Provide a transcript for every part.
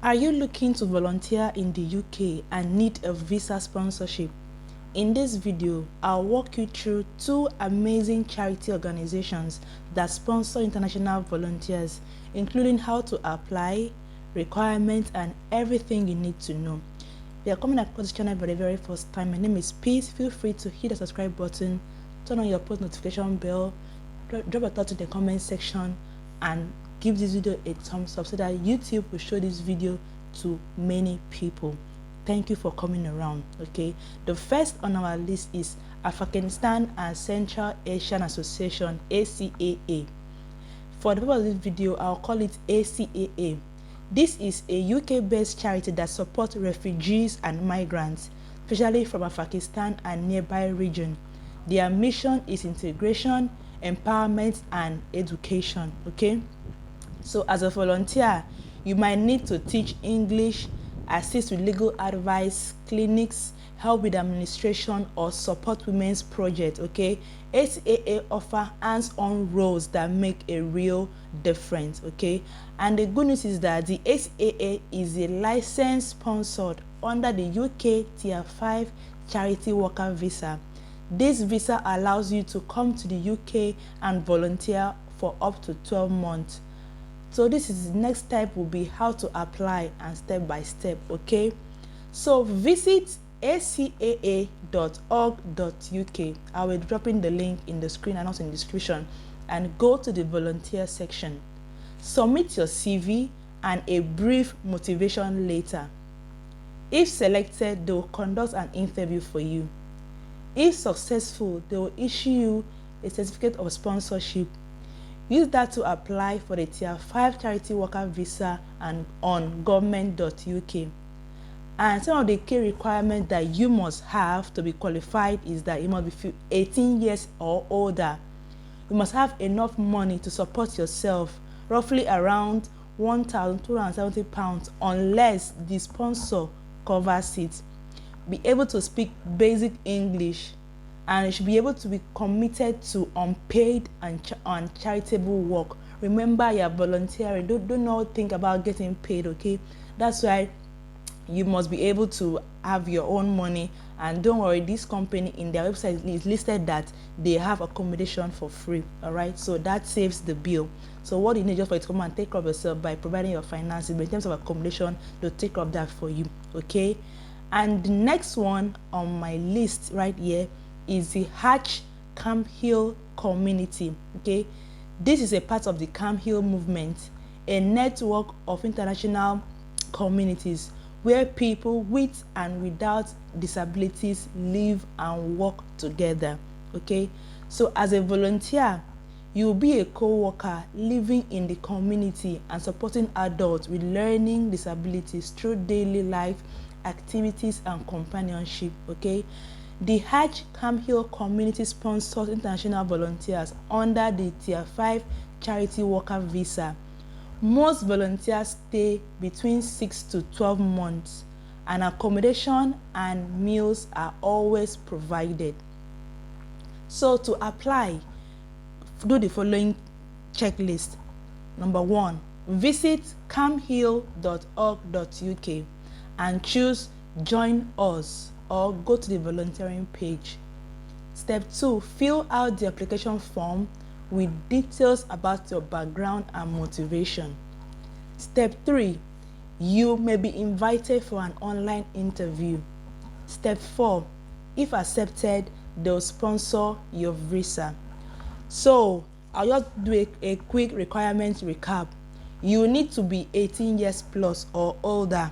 Are you looking to volunteer in the UK and need a visa sponsorship? In this video, I'll walk you through two amazing charity organizations that sponsor international volunteers, including how to apply, requirements, and everything you need to know. If you are coming across this channel for the very first time, my name is Peace. Feel free to hit the subscribe button, turn on your post notification bell, drop a thought in the comment section, and give this video a thumbs up so that YouTube will show this video to many people. Thank you for coming around. Okay, the first on our list is Afghanistan and Central Asian Association, ACCA. For the purpose of this video, I'll call it ACCA. This is a UK-based charity that supports refugees and migrants, especially from Afghanistan and nearby region. Their mission is integration, empowerment, and education. Okay, so as a volunteer, you might need to teach English, assist with legal advice, clinics, help with administration, or support women's project. Okay, ACCA offer hands-on roles that make a real difference. Okay, and the good news is that the ACCA is a license sponsored under the UK Tier 5 charity worker visa. This visa allows you to come to the UK and volunteer for up to 12 months. So this is the next step will be how to apply and step by step. Okay, so visit accaa.org.uk. I will be dropping the link in the screen and also in the description, and go to the volunteer section. Submit your CV and a brief motivation letter. If selected, they will conduct an interview for you. If successful, they will issue you a certificate of sponsorship. Use that to apply for the Tier 5 charity worker visa and on government.uk. And some of the key requirements that you must have to be qualified is that you must be 18 years or older. You must have enough money to support yourself, roughly around £1,270, unless the sponsor covers it. Be able to speak basic English, and you should be able to be committed to unpaid and charitable work. Remember, you're volunteering. Do not think about getting paid. Okay, that's why you must be able to have your own money. And don't worry, this company in their website is listed that they have accommodation for free. All right, so that saves the bill. So what you need just for you to come and take care of yourself by providing your finances, but in terms of accommodation, they'll take care of that for you. Okay, and the next one on my list right here is the Camphill community. Okay, this is a part of the Camphill movement, a network of international communities where people with and without disabilities live and work together. Okay, so as a volunteer, you will be a co-worker living in the community and supporting adults with learning disabilities through daily life activities and companionship. Okay, the Camphill community sponsors international volunteers under the Tier 5 charity worker visa. Most volunteers stay between 6 to 12 months, and accommodation and meals are always provided. So to apply, do the following checklist. Number 1, visit camphill.org.uk and choose Join Us, or go to the volunteering page. Step 2, fill out the application form with details about your background and motivation. Step 3, you may be invited for an online interview. Step 4, if accepted, they'll sponsor your visa. So I'll just do a quick requirements recap. You need to be 18 years plus or older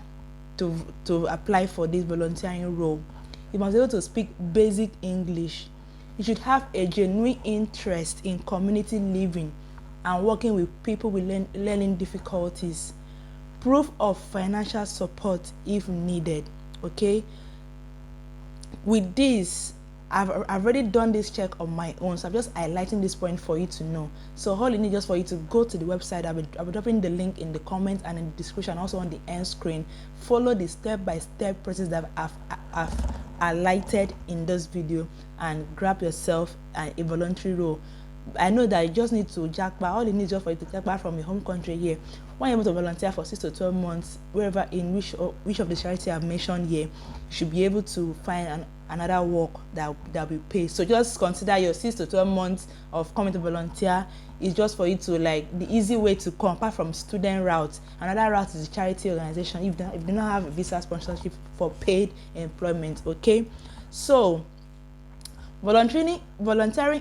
to apply for this volunteering role. You must be able to speak basic English. You should have a genuine interest in community living and working with people with learning difficulties. Proof of financial support if needed. Okay, with this, I've already done this check on my own, so I'm just highlighting this point for you to know. So all you need just for you to go to the website. I'll be dropping the link in the comments and in the description, also on the end screen. Follow the step-by-step process that I've highlighted in this video and grab yourself a voluntary role. I know that you just need to jackpot. All you need is just for you to jackpot from your home country here. When you're able to volunteer for 6 to 12 months, wherever in which of the charity I've mentioned here, you should be able to find another work that will pay. So just consider your 6 to 12 months of coming to volunteer is just for you to, like, the easy way to come, apart from student route. Another route is the charity organization if they don't have a visa sponsorship for paid employment. Okay, so volunteering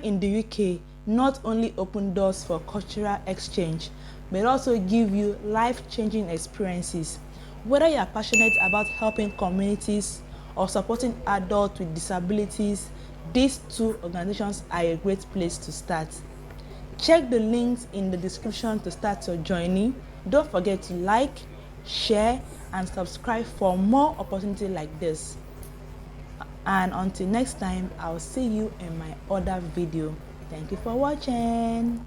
in the UK not only open doors for cultural exchange, but also give you life-changing experiences. Whether you are passionate about helping communities or supporting adults with disabilities, these two organizations are a great place to start. Check the links in the description to start your journey. Don't forget to like, share, and subscribe for more opportunities like this. And until next time, I'll see you in my other video. Thank you for watching.